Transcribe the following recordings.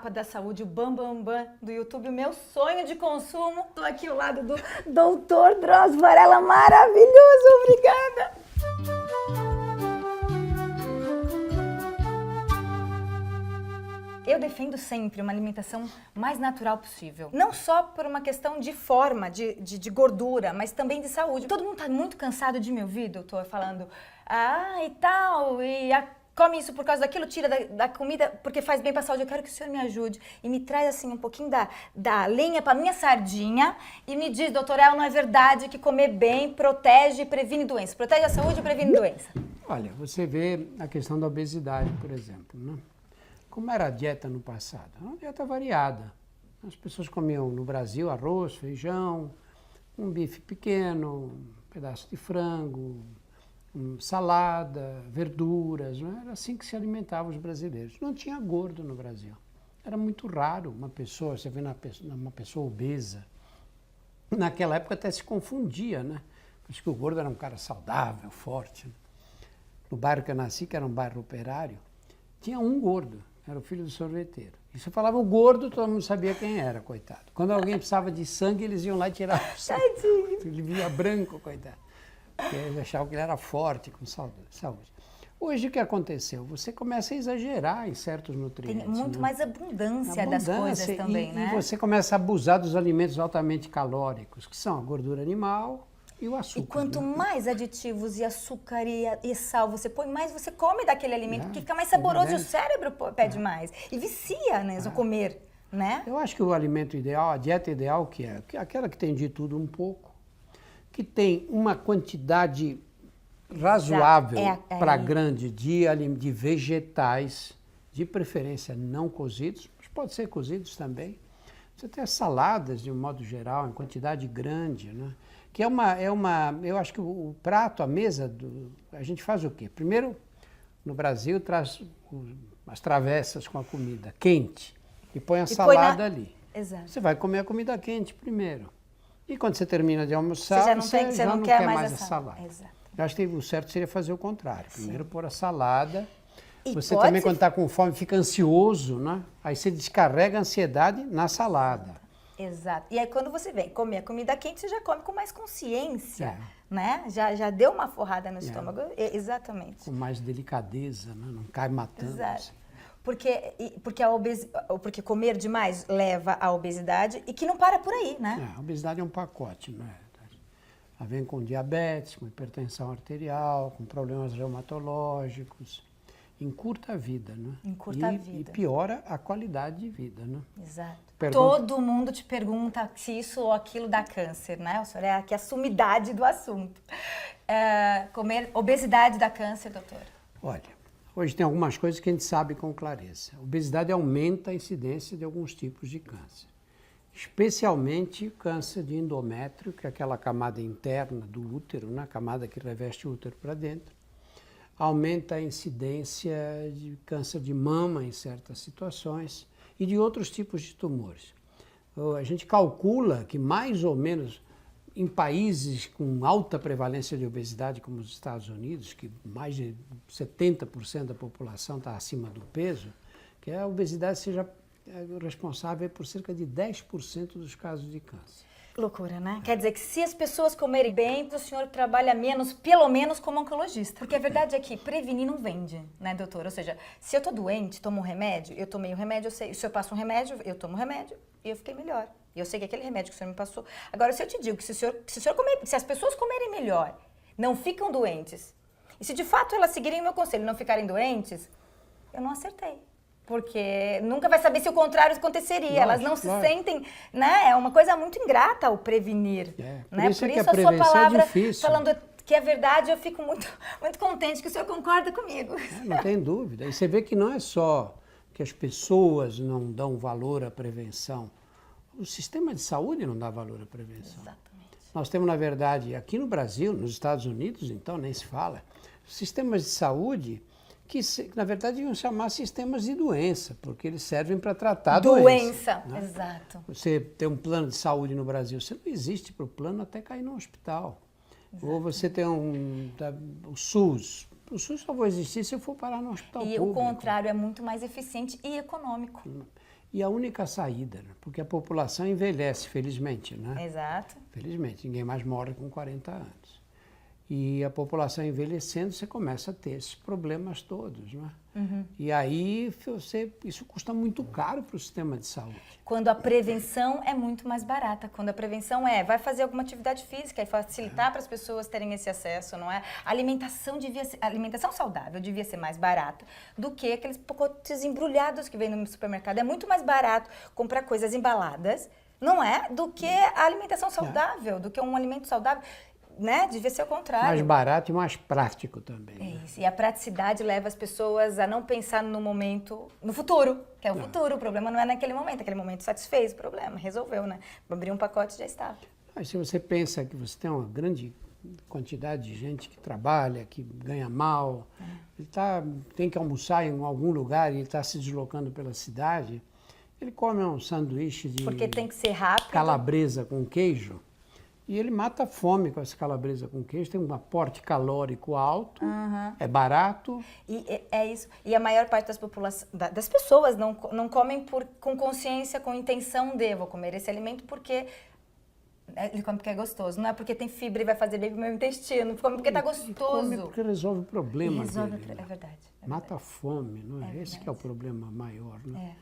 Papa da Saúde, o Bam Bam Bam do YouTube, o meu sonho de consumo. Estou aqui ao lado do Dr. Drauzio Varela, maravilhoso, obrigada! Eu defendo sempre uma alimentação mais natural possível. Não só por uma questão de forma, de gordura, mas também de saúde. Todo mundo tá muito cansado de me ouvir, doutor, falando e tal, come isso por causa daquilo, tira da comida porque faz bem pra saúde. Eu quero que o senhor me ajude e me traz assim um pouquinho da lenha pra minha sardinha e me diz, doutor, não é verdade que comer bem protege e previne doença? Protege a saúde e previne doença? Olha, você vê a questão da obesidade, por exemplo, né? Como era a dieta no passado? Era uma dieta variada. As pessoas comiam no Brasil arroz, feijão, um bife pequeno, um pedaço de frango, salada, verduras. Não era assim que se alimentavam os brasileiros. Não tinha gordo no Brasil. Era muito raro uma pessoa, você vê uma pessoa obesa. Naquela época até se confundia, né? Acho que o gordo era um cara saudável, forte. No bairro que eu nasci, que era um bairro operário, tinha um gordo. Era o filho do sorveteiro. E se eu falava o gordo, todo mundo sabia quem era, coitado. Quando alguém precisava de sangue, eles iam lá e tiravam o sangue. Ele via branco, coitado. Porque eles achavam que ele era forte, com saúde. Hoje o que aconteceu? Você começa a exagerar em certos nutrientes. Tem muito né? mais abundância das coisas também, né? E você começa a abusar dos alimentos altamente calóricos, que são a gordura animal e o açúcar. E quanto mais aditivos e açúcar e sal você põe, mais você come daquele alimento, porque fica mais saboroso e o cérebro pede mais. E vicia, né, o comer, né? Eu acho que o alimento ideal, a dieta ideal, que é aquela que tem de tudo um pouco, que tem uma quantidade razoável para grande de vegetais, de preferência não cozidos, mas pode ser cozidos também. Você tem as saladas, de um modo geral, em quantidade grande, né? Que eu acho que o prato, a mesa, a gente faz o quê? Primeiro, no Brasil, traz as travessas com a comida quente e põe a salada ali. Exato. Você vai comer a comida quente primeiro. E quando você termina de almoçar, você já não quer mais a salada. Exato. Eu acho que o certo seria fazer o contrário. Primeiro pôr a salada. E você também, quando está com fome, fica ansioso, né? Aí você descarrega a ansiedade na salada. Exato. E aí quando você vem comer a comida quente, você já come com mais consciência, né? Já deu uma forrada no estômago. Exatamente. Com mais delicadeza, né? Não cai matando. Exato. Porque comer demais leva à obesidade e que não para por aí, né? A obesidade é um pacote, né? Ela vem com diabetes, com hipertensão arterial, com problemas reumatológicos. Encurta a vida, né? Encurta a vida. E piora a qualidade de vida, né? Exato. Todo mundo te pergunta se isso ou aquilo dá câncer, né? O senhor é aqui a sumidade do assunto. Obesidade dá câncer, doutor? Olha, hoje tem algumas coisas que a gente sabe com clareza. A obesidade aumenta a incidência de alguns tipos de câncer. Especialmente câncer de endométrio, que é aquela camada interna do útero, né? A camada que reveste o útero para dentro. Aumenta a incidência de câncer de mama em certas situações e de outros tipos de tumores. A gente calcula que mais ou menos em países com alta prevalência de obesidade, como os Estados Unidos, que mais de 70% da população está acima do peso, que a obesidade seja responsável por cerca de 10% dos casos de câncer. Loucura, né? Quer dizer que se as pessoas comerem bem, o senhor trabalha menos, pelo menos como oncologista. Porque a verdade é que prevenir não vende, né, doutor? Ou seja, se eu tô doente, tomo um remédio, eu tomei o remédio, eu sei. Se eu passo um remédio, eu tomo um remédio e eu fiquei melhor. E eu sei que aquele remédio que o senhor me passou. Agora, se eu te digo que se as pessoas comerem melhor, não ficam doentes, e se de fato elas seguirem o meu conselho e não ficarem doentes, eu não acertei. Porque nunca vai saber se o contrário aconteceria. Lógico, elas não se sentem, né? É uma coisa muito ingrata o prevenir. Por isso a sua palavra é difícil. Falando que é verdade, eu fico muito, muito contente que o senhor concorda comigo. Não tem dúvida. E você vê que não é só que as pessoas não dão valor à prevenção. O sistema de saúde não dá valor à prevenção. Exatamente. Nós temos, na verdade, aqui no Brasil, nos Estados Unidos, então, nem se fala, sistemas de saúde que, na verdade, iam chamar sistemas de doença, porque eles servem para tratar doença. Né? Exato. Você tem um plano de saúde no Brasil, você não existe para o plano até cair no hospital. Exato. Ou você tem o SUS. O SUS só vai existir se eu for parar no hospital público. E o contrário é muito mais eficiente e econômico. E a única saída, né? Porque a população envelhece, felizmente, né? Exato. Felizmente, ninguém mais morre com 40 anos. E a população envelhecendo, você começa a ter esses problemas todos, né? E aí isso custa muito caro para o sistema de saúde. Quando a prevenção é muito mais barata. Quando a prevenção vai fazer alguma atividade física e facilitar para as pessoas terem esse acesso, não é? A alimentação saudável devia ser mais barata do que aqueles pacotes embrulhados que vem no supermercado. É muito mais barato comprar coisas embaladas, não é? Do que a alimentação saudável, do que um alimento saudável. Né? Devia ser o contrário. Mais barato e mais prático também. É isso. E a praticidade leva as pessoas a não pensar no momento, no futuro, que é o futuro. O problema não é naquele momento. Aquele momento satisfez o problema, resolveu, né? Abrir um pacote e já estava. Mas se você pensa que você tem uma grande quantidade de gente que trabalha, que ganha mal, ele tem que almoçar em algum lugar e ele está se deslocando pela cidade, ele come um sanduíche de Porque tem que ser rápido. calabresa com queijo. E ele mata a fome com essa calabresa com queijo, tem um aporte calórico alto, é barato. E é isso. E a maior parte das pessoas não comem com consciência, com intenção de vou comer esse alimento porque ele come porque é gostoso. Não é porque tem fibra e vai fazer bem pro meu intestino, come porque tá gostoso. Come porque resolve o problema dele. É verdade. Mata a fome, não é? Esse que é o problema maior, né? É.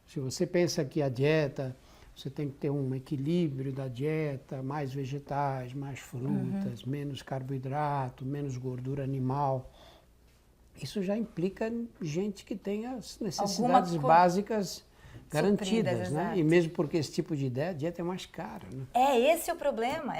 Se você pensa que a dieta, você tem que ter um equilíbrio da dieta, mais vegetais, mais frutas, menos carboidrato, menos gordura animal. Isso já implica gente que tem as necessidades básicas garantidas, né? Exato. E mesmo porque esse tipo de dieta é mais cara, né? É esse o problema,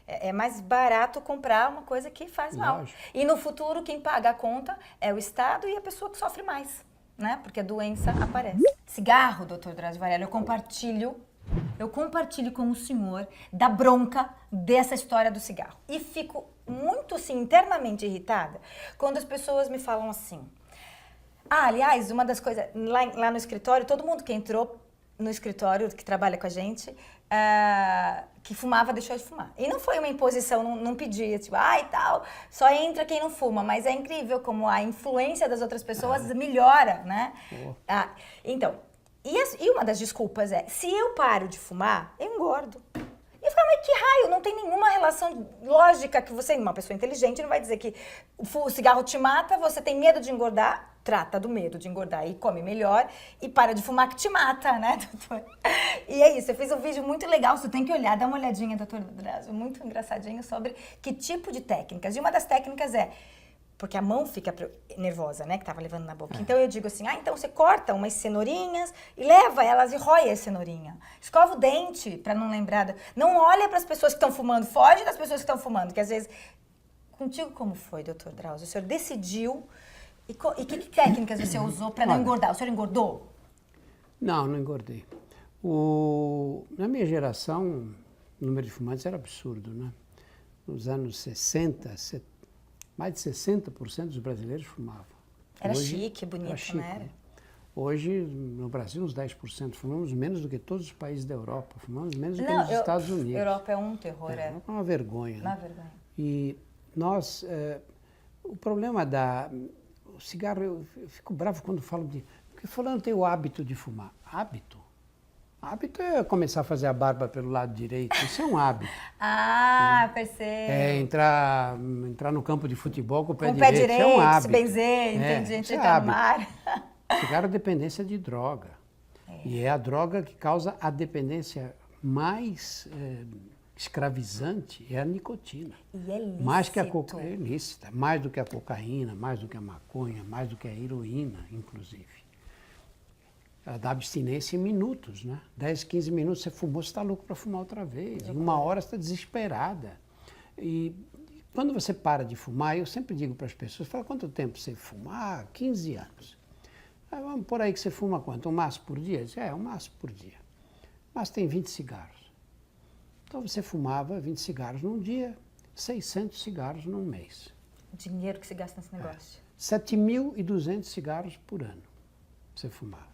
É mais barato comprar uma coisa que faz mal. Lógico. E no futuro, quem paga a conta é o Estado e a pessoa que sofre mais, né? Porque a doença aparece. Cigarro, doutor Drauzio Varela, eu compartilho com o senhor da bronca dessa história do cigarro. E fico muito, assim, internamente irritada quando as pessoas me falam assim... aliás, uma das coisas, lá no escritório, todo mundo que entrou no escritório, que trabalha com a gente, que fumava, deixou de fumar. E não foi uma imposição, não pedia, tipo, e tal, só entra quem não fuma. Mas é incrível como a influência das outras pessoas melhora, né? Então, e uma das desculpas é, se eu paro de fumar, eu engordo. E eu falo, mas que raio, não tem nenhuma relação lógica que você, uma pessoa inteligente, não vai dizer que o cigarro te mata, você tem medo de engordar, trata do medo de engordar e come melhor e para de fumar que te mata, né, doutor? E é isso, eu fiz um vídeo muito legal, você tem que olhar, dá uma olhadinha, doutor Drauzio, muito engraçadinho sobre que tipo de técnicas. E uma das técnicas porque a mão fica nervosa, né, que tava levando na boca. Então eu digo assim, então você corta umas cenourinhas e leva elas e rói a cenourinha. Escova o dente para não lembrar. Não olha para as pessoas que estão fumando, foge das pessoas que estão fumando, que às vezes... Contigo como foi, doutor Drauzio? O senhor decidiu... E que técnicas você usou para não engordar? O senhor engordou? Não engordei. Na minha geração, o número de fumantes era absurdo, né? Nos anos 60, mais de 60% dos brasileiros fumavam. Era chique, bonito, chique, não era? Hoje, no Brasil, uns 10%. Fumamos menos do que todos os países da Europa. Fumamos menos do que nos Estados Unidos. A Europa é um terror, É uma vergonha. Uma né? vergonha. E nós... o problema o cigarro, eu fico bravo quando falo porque fulano tem o hábito de fumar. Hábito? Hábito é começar a fazer a barba pelo lado direito. Isso é um hábito. Percebo. É entrar no campo de futebol com o pé Com o direito. pé direito, isso é um hábito. se benzer, entendi, isso é entrar no mar. Cigarro é dependência de droga. E é a droga que causa a dependência mais escravizante, é a nicotina. E é lícito. Mais que a cocaína, é ilícita, mais do que a cocaína, mais do que a maconha, mais do que a heroína, inclusive. Ela dá abstinência em minutos, né? 10, 15 minutos você fumou, você está louco para fumar outra vez. Em uma hora você está desesperada. E quando você para de fumar, eu sempre digo para as pessoas, fala, quanto tempo você fuma? 15 anos. Vamos por aí que você fuma quanto? Um maço por dia? Um maço por dia. Mas tem 20 cigarros. Então você fumava 20 cigarros num dia, 600 cigarros num mês. O dinheiro que se gasta nesse negócio. 7.200 cigarros por ano você fumava.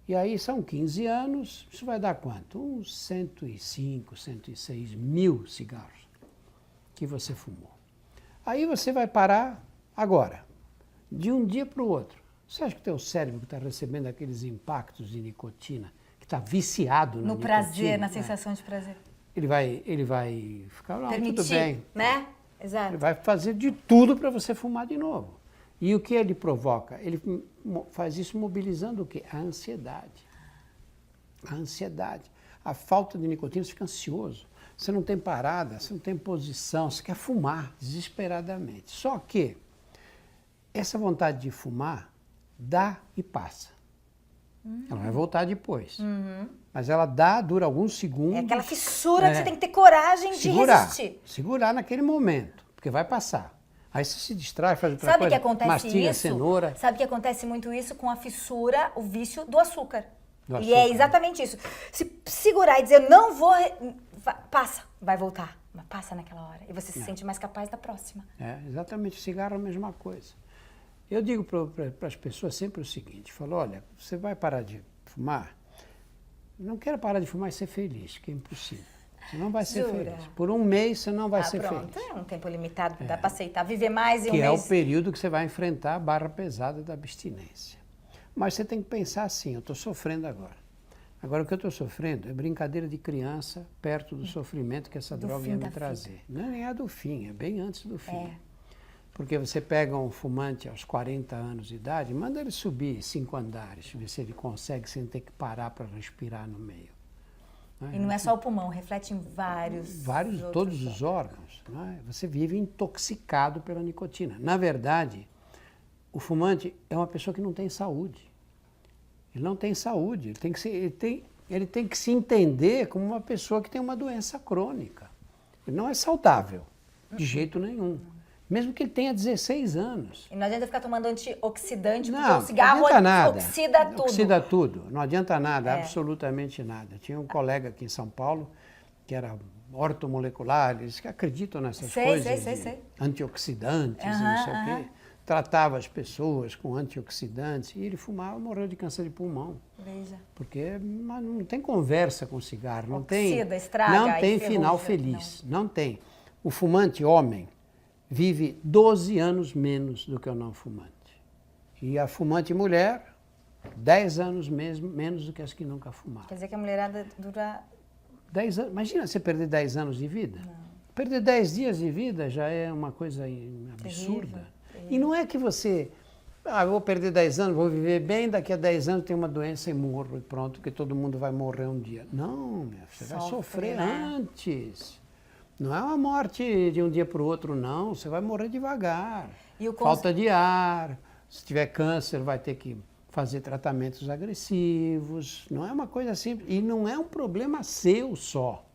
E aí são 15 anos, isso vai dar quanto? Uns 105, 106 mil cigarros que você fumou. Aí você vai parar agora, de um dia para o outro. Você acha que o teu cérebro que está recebendo aqueles impactos de nicotina, que está viciado na No nicotina, prazer, na sensação de prazer. ele vai ficar, não, Permitir, tudo bem. né? Exato. Ele vai fazer de tudo para você fumar de novo. E o que ele provoca? Ele faz isso mobilizando o quê? A ansiedade. A ansiedade. A falta de nicotina, você fica ansioso. Você não tem parada, você não tem posição, você quer fumar desesperadamente. Só que essa vontade de fumar dá e passa. Ela vai voltar depois. Mas ela dura alguns segundos. É aquela fissura que você tem que ter coragem de resistir. Segurar naquele momento, porque vai passar. Aí você se distrai, faz outra Sabe coisa, que acontece mastiga isso? cenoura. Sabe que acontece muito isso com a fissura, o vício do açúcar. Do E é açúcar. exatamente isso. Se segurar e dizer, não vou... Passa, vai voltar. Mas passa naquela hora. E você se sente mais capaz da próxima. É, exatamente, cigarro é a mesma coisa. Eu digo para as pessoas sempre o seguinte, falo, olha, você vai parar de fumar, não quero parar de fumar e ser feliz, que é impossível. Você não vai ser Jura? feliz. Por um mês você não vai ser pronto. feliz. É um tempo limitado, dá pra aceitar. Viver mais em um Que é o mês. período que você vai enfrentar a barra pesada da abstinência. Mas você tem que pensar assim, eu estou sofrendo agora. Agora o que eu estou sofrendo é brincadeira de criança perto do sofrimento que essa Do droga fim ia da me trazer. vida. Não é do fim, é bem antes do fim. É. Porque você pega um fumante aos 40 anos de idade, manda ele subir 5 andares, ver se ele consegue sem ter que parar para respirar no meio. E não é só o pulmão, reflete em vários outros Todos os órgãos. Não é? Você vive intoxicado pela nicotina. Na verdade, o fumante é uma pessoa que não tem saúde. Ele não tem saúde. Ele tem que se entender como uma pessoa que tem uma doença crônica. Ele não é saudável, de jeito nenhum. Mesmo que ele tenha 16 anos. E não adianta ficar tomando antioxidante, porque Não, o cigarro não adianta nada. oxida tudo. Oxida tudo. Não adianta nada, É. absolutamente nada. Tinha um colega aqui em São Paulo, que era ortomolecular, eles que acreditam nessas coisas. Sei. Antioxidantes e não sei o quê. Tratava as pessoas com antioxidantes e ele fumava e morreu de câncer de pulmão. Veja. Porque não tem conversa com cigarro, não Oxida, estraga, não aí tem ferruja, final feliz, não tem. O fumante homem vive 12 anos menos do que o não fumante. E a fumante mulher, 10 anos menos do que as que nunca fumaram. Quer dizer que a mulherada dura... 10 anos, imagina você perder 10 anos de vida. Perder 10 dias de vida já é uma coisa absurda. Terrível. E não é que você, eu vou perder 10 anos, vou viver bem, daqui a 10 anos tenho uma doença e morro e pronto, que todo mundo vai morrer um dia. Não, você vai sofrer antes. Não é uma morte de um dia para o outro, não. Você vai morrer devagar. Falta de ar. Se tiver câncer, vai ter que fazer tratamentos agressivos. Não é uma coisa simples. E não é um problema seu só.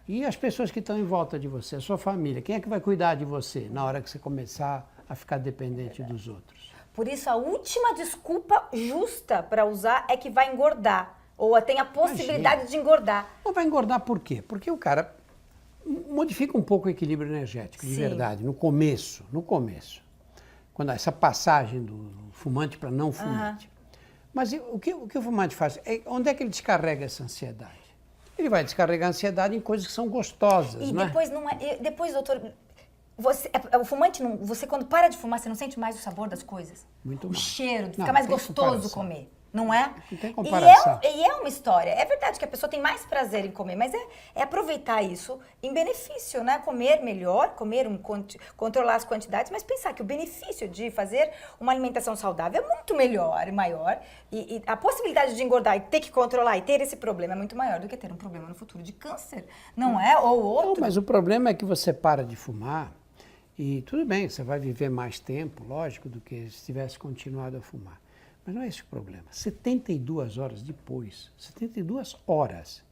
E as pessoas que estão em volta de você, a sua família, quem é que vai cuidar de você na hora que você começar a ficar dependente dos outros? Por isso, a última desculpa justa para usar é que vai engordar. Ou tem a possibilidade de engordar. Ou vai engordar por quê? Porque o cara modifica um pouco o equilíbrio energético, de verdade, no começo. Quando essa passagem do fumante para não fumante. Mas o que o fumante faz? Onde é que ele descarrega essa ansiedade? Ele vai descarregar a ansiedade em coisas que são gostosas, E não depois não é... Depois, doutor, o fumante, você quando para de fumar, você não sente mais o sabor das coisas? Muito o mais. cheiro, fica Não, mais tem gostoso comparação. comer. Não é? Não tem comparação. E é uma história. É verdade que a pessoa tem mais prazer em comer, mas é aproveitar isso em benefício, né? Comer melhor, controlar as quantidades, mas pensar que o benefício de fazer uma alimentação saudável é muito melhor e maior. E a possibilidade de engordar e ter que controlar e ter esse problema é muito maior do que ter um problema no futuro de câncer, não é? Ou outro. Não, mas o problema é que você para de fumar e tudo bem, você vai viver mais tempo, lógico, do que se tivesse continuado a fumar. Mas não é esse o problema. 72 horas depois, 72 horas,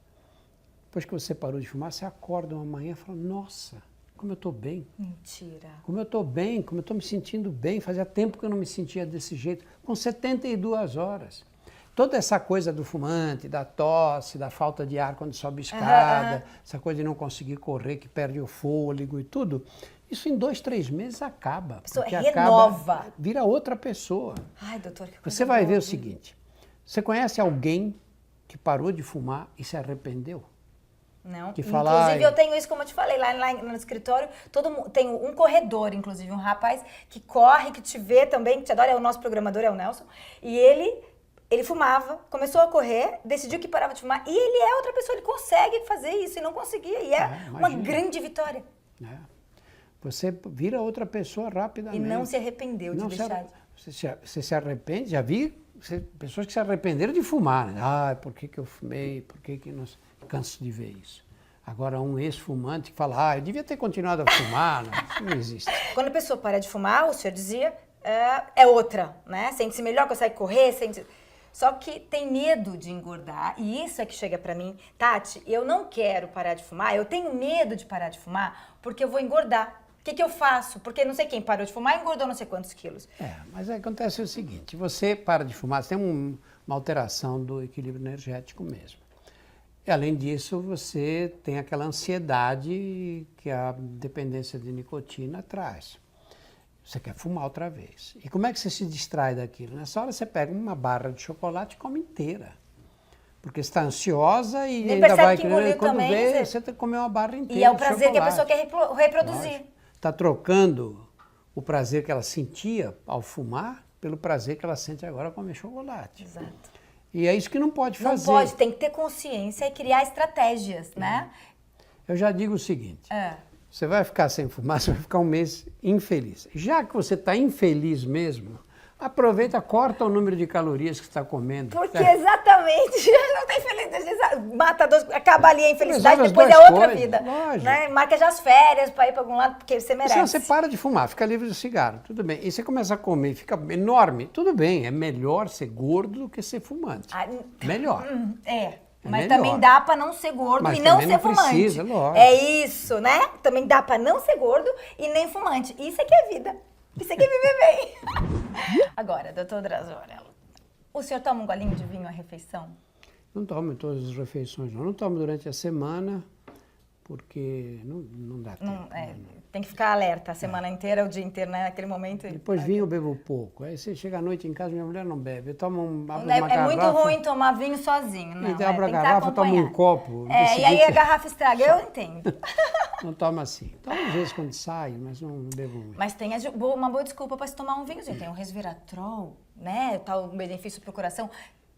depois que você parou de fumar, você acorda uma manhã e fala, nossa, como eu estou bem. Mentira. Como eu estou bem, como eu estou me sentindo bem. Fazia tempo que eu não me sentia desse jeito. Com 72 horas. Toda essa coisa do fumante, da tosse, da falta de ar quando sobe escada, essa coisa de não conseguir correr, que perde o fôlego e tudo, isso em 2, 3 meses acaba. A pessoa porque renova. Vira outra pessoa. Ai, doutor, que coisa Você vai ver boa. o seguinte, você conhece alguém que parou de fumar e se arrependeu? Não. Que fala, Inclusive, eu tenho isso, como eu te falei, lá no escritório, tem um corredor, inclusive, um rapaz que corre, que te vê também, que te adora, é o nosso programador, é o Nelson, e ele fumava, começou a correr, decidiu que parava de fumar, e ele é outra pessoa, ele consegue fazer isso, e não conseguia, e é uma grande vitória. É. Você vira outra pessoa rapidamente. E não se arrependeu de deixar. Você se arrepende, já vi pessoas que se arrependeram de fumar. Né? Ah, por que eu fumei? Por que não... Canso de ver isso. Agora, um ex-fumante que fala, eu devia ter continuado a fumar. Não, não existe. Quando a pessoa para de fumar, o senhor dizia, é outra, né? Sente-se melhor, consegue correr, sente... Só que tem medo de engordar, e isso é que chega pra mim. Tati, eu não quero parar de fumar, eu tenho medo de parar de fumar porque eu vou engordar. O que eu faço? Porque não sei quem parou de fumar e engordou não sei quantos quilos. Mas acontece o seguinte, você para de fumar, você tem uma alteração do equilíbrio energético mesmo. E, além disso, você tem aquela ansiedade que a dependência de nicotina traz. Você quer fumar outra vez. E como é que você se distrai daquilo? Nessa hora você pega uma barra de chocolate e come inteira. Porque você está ansiosa e nem ainda vai que engoliu quando também, vê, você comeu uma barra inteira. E é o prazer de que a pessoa quer reproduzir. Está trocando o prazer que ela sentia ao fumar pelo prazer que ela sente agora ao comer chocolate. Exato. E é isso que não pode fazer. Não pode, tem que ter consciência e criar estratégias, né? Eu já digo o seguinte, você vai ficar sem fumar, você vai ficar um mês infeliz. Já que você está infeliz mesmo, aproveita, corta o número de calorias que você está comendo. Porque exatamente, não tem felicidade, mata acaba ali a infelicidade, Resolve depois as é duas outra coisas, vida. lógico. Né? Marca já as férias para ir para algum lado, porque você merece. Se você para de fumar, fica livre do cigarro, tudo bem. E você começa a comer e fica enorme, tudo bem, é melhor ser gordo do que ser fumante. Melhor. Mas melhor. Também dá para não ser gordo Mas e não também ser fumante. Precisa, lógico. É isso, né? Também dá para não ser gordo e nem fumante. Isso é que é vida. Isso é que é viver bem. Agora, doutor Drauzio Varela, o senhor toma um golinho de vinho à refeição? Não tomo em todas as refeições, não. Não tomo durante a semana, porque não dá tempo. Tem que ficar alerta a semana inteira, o dia inteiro, né? Naquele momento. Depois vinho eu bebo pouco. Aí você chega à noite em casa, minha mulher não bebe. Eu tomo uma É garrafa. muito ruim tomar vinho sozinho, não. Então, abro a tem que garrafa, tomo um copo. E aí a garrafa estraga, eu entendo. Não tomo assim. Tomo às vezes quando saio, mas não bebo muito. Mas tem uma boa desculpa para se tomar um vinhozinho. Tem o resveratrol, né? Tal benefício para o coração.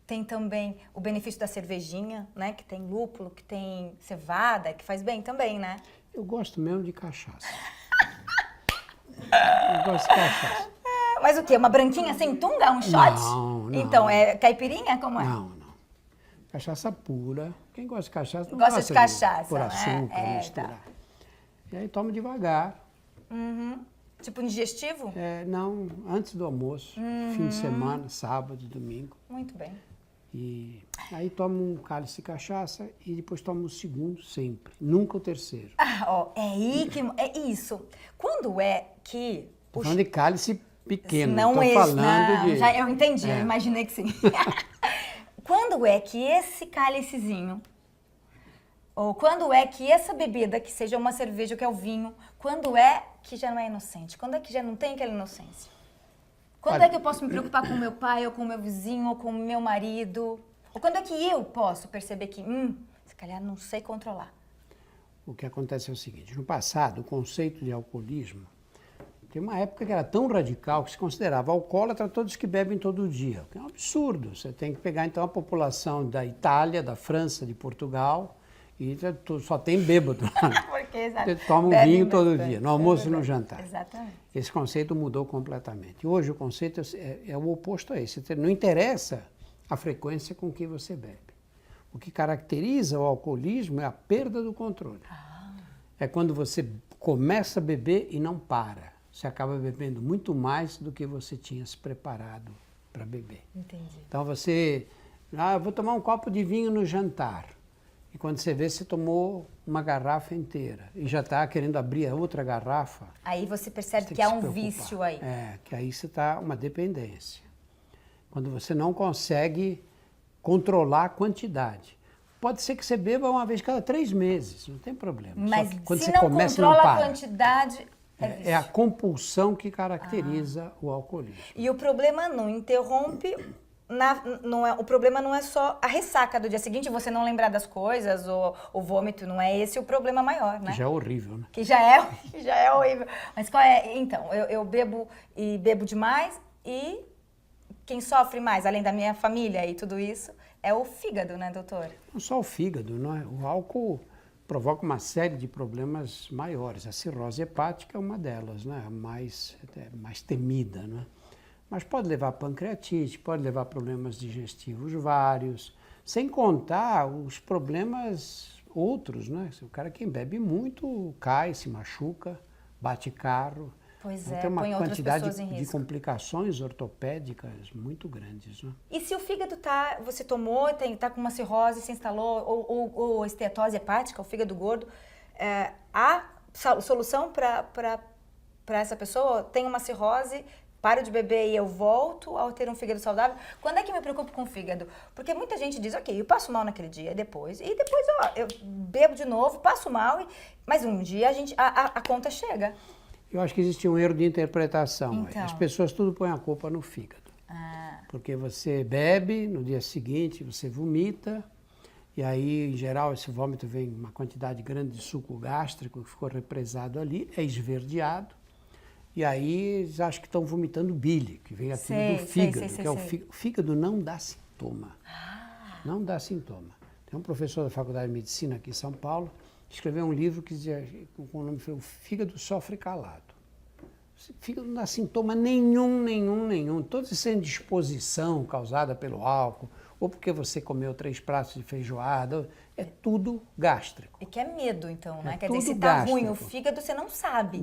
Tem também o benefício da cervejinha, né? Que tem lúpulo, que tem cevada, que faz bem também, né? Eu gosto mesmo de cachaça. Eu gosto de cachaça. Mas o quê? Uma branquinha sem tunga? Um shot? Não. Então, é caipirinha? Como é? Não. Cachaça pura. Quem gosta de cachaça não gosta de cachaça. Por açúcar, misturar. Tá. E aí tomo devagar. Tipo um digestivo? Não, antes do almoço, fim de semana, sábado, domingo. Muito bem. E aí tomo um cálice de cachaça e depois tomo o segundo sempre, nunca o terceiro. É isso. Quando é que... Tô falando de cálice pequeno, não tô falando de... eu entendi, eu imaginei que sim. Quando é que esse cálicezinho, ou quando é que essa bebida, que seja uma cerveja ou que é o vinho, quando é que já não é inocente? Quando é que já não tem aquela inocência? Quando é que eu posso me preocupar com o meu pai, ou com o meu vizinho, ou com o meu marido? Ou quando é que eu posso perceber que, se calhar não sei controlar? O que acontece é o seguinte, no passado, o conceito de alcoolismo, tem uma época que era tão radical que se considerava alcoólatra todos que bebem todo dia, que é um absurdo. Você tem que pegar, então, a população da Itália, da França, de Portugal, e só tem bêbado. Porque, exato. Você toma um vinho todo dia, no almoço e no jantar. Exatamente. Esse conceito mudou completamente. Hoje o conceito é o oposto a esse. Não interessa a frequência com que você bebe. O que caracteriza o alcoolismo é a perda do controle. É quando você começa a beber e não para. Você acaba bebendo muito mais do que você tinha se preparado para beber. Entendi. Então você, eu vou tomar um copo de vinho no jantar. E quando você vê, você tomou uma garrafa inteira e já está querendo abrir a outra garrafa. Aí você percebe que que há se um preocupar. vício aí. Que aí você está uma dependência. Quando você não consegue controlar a quantidade. Pode ser que você beba uma vez cada 3 meses, não tem problema. Mas só que quando se você não começa, controla não a para. quantidade, É a compulsão que caracteriza o alcoolismo. E o problema não interrompe não é, o problema não é só a ressaca do dia seguinte, você não lembrar das coisas, ou o vômito, não é esse o problema maior, né? Que já é horrível, né? Que já é horrível. Mas qual é? Então, eu bebo e bebo demais e quem sofre mais, além da minha família e tudo isso, é o fígado, né, doutor? Não só o fígado, não é? O álcool provoca uma série de problemas maiores. A cirrose hepática é uma delas, né? A mais temida, né? Mas pode levar a pancreatite, pode levar a problemas digestivos vários, sem contar os problemas outros, né? O cara quem bebe muito cai, se machuca, bate carro. Pois Então, é, tem uma põe outras quantidade pessoas em de risco. complicações ortopédicas muito grandes, né? E se o fígado você tomou, tá com uma cirrose, se instalou, ou esteatose hepática, o fígado gordo, há solução para essa pessoa? Tem uma cirrose, paro de beber e eu volto ao ter um fígado saudável? Quando é que me preocupo com o fígado? Porque muita gente diz, ok, eu passo mal naquele dia, e depois ó, eu bebo de novo, passo mal, mas um dia a conta chega. Eu acho que existe um erro de interpretação. Então. As pessoas tudo põem a culpa no fígado. Porque você bebe, no dia seguinte você vomita, e aí, em geral, esse vômito vem uma quantidade grande de suco gástrico que ficou represado ali, é esverdeado, e aí eles acham que estão vomitando bile, que vem aquilo do fígado, que é o fígado não dá sintoma. Não dá sintoma. Tem um professor da Faculdade de Medicina aqui em São Paulo, escreveu um livro que dizia, com o nome foi O Fígado Sofre Calado. O fígado não dá sintoma nenhum. Toda essa indisposição causada pelo álcool, ou porque você comeu 3 pratos de feijoada, é tudo gástrico. E que é medo, então, né? É Quer dizer, se tudo tá gástrico. ruim o fígado, você não sabe.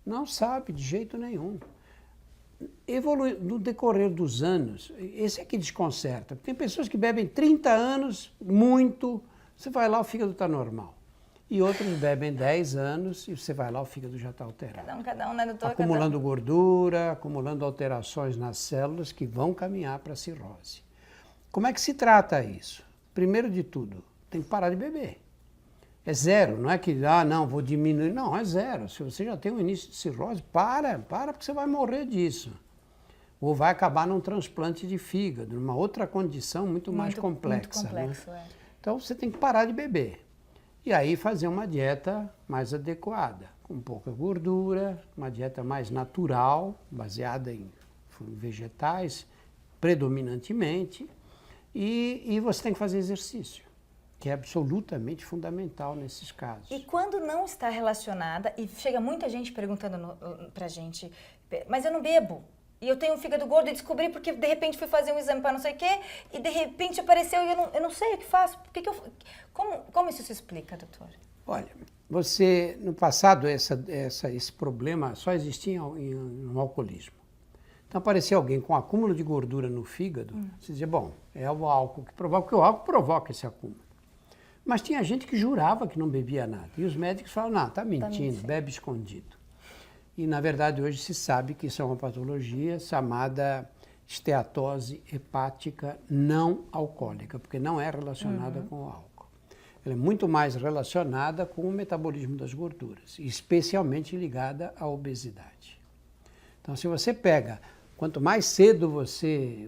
Não sabe de jeito nenhum. Evolui no decorrer dos anos, esse é que desconcerta. Tem pessoas que bebem 30 anos, muito, você vai lá, o fígado está normal. E outros bebem 10 anos e você vai lá, o fígado já está alterado. Cada um, né, doutor? Acumulando gordura, acumulando alterações nas células que vão caminhar para a cirrose. Como é que se trata isso? Primeiro de tudo, tem que parar de beber. É zero, não é que, não, vou diminuir. Não, é zero. Se você já tem um início de cirrose, para, porque você vai morrer disso. Ou vai acabar num transplante de fígado, numa outra condição muito mais complexa. Muito complexo, né? Então você tem que parar de beber. E aí fazer uma dieta mais adequada, com pouca gordura, uma dieta mais natural, baseada em vegetais, predominantemente, e você tem que fazer exercício, que é absolutamente fundamental nesses casos. E quando não está relacionada, e chega muita gente perguntando pra gente, mas eu não bebo, e eu tenho um fígado gordo e descobri porque de repente fui fazer um exame para não sei o quê, e de repente apareceu e eu não sei o que faço. Como isso se explica, doutor? Olha, você, no passado, esse problema só existia no alcoolismo. Então aparecia alguém com acúmulo de gordura no fígado, você dizia, bom, é o álcool que provoca, porque o álcool provoca esse acúmulo. Mas tinha gente que jurava que não bebia nada. E os médicos falavam, não, está mentindo, bebe escondido. E, na verdade, hoje se sabe que isso é uma patologia chamada esteatose hepática não alcoólica, porque não é relacionada com o álcool. Ela é muito mais relacionada com o metabolismo das gorduras, especialmente ligada à obesidade. Então, se você pega, quanto mais cedo você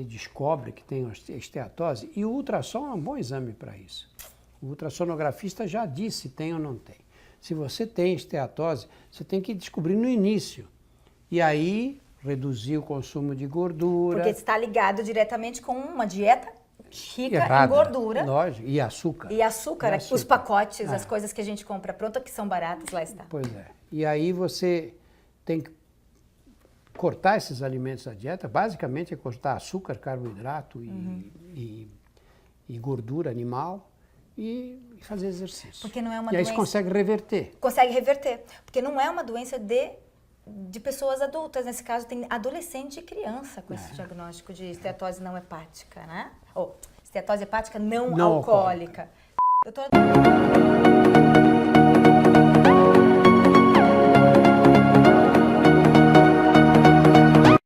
descobre que tem esteatose, e o ultrassom é um bom exame para isso. O ultrassonografista já disse se tem ou não tem. Se você tem esteatose, você tem que descobrir no início. E aí, reduzir o consumo de gordura. Porque está ligado diretamente com uma dieta rica em gordura. Lógico, e açúcar. E açúcar, os pacotes, as coisas que a gente compra pronta, que são baratas, lá está. Pois é. E aí você tem que cortar esses alimentos da dieta. Basicamente é cortar açúcar, carboidrato e gordura animal. E fazer exercício. Porque não é uma e aí doença... você consegue reverter. Consegue reverter. Porque não é uma doença de pessoas adultas. Nesse caso, tem adolescente e criança com esse diagnóstico de esteatose não hepática, né? Ou esteatose hepática não alcoólica. Doutora...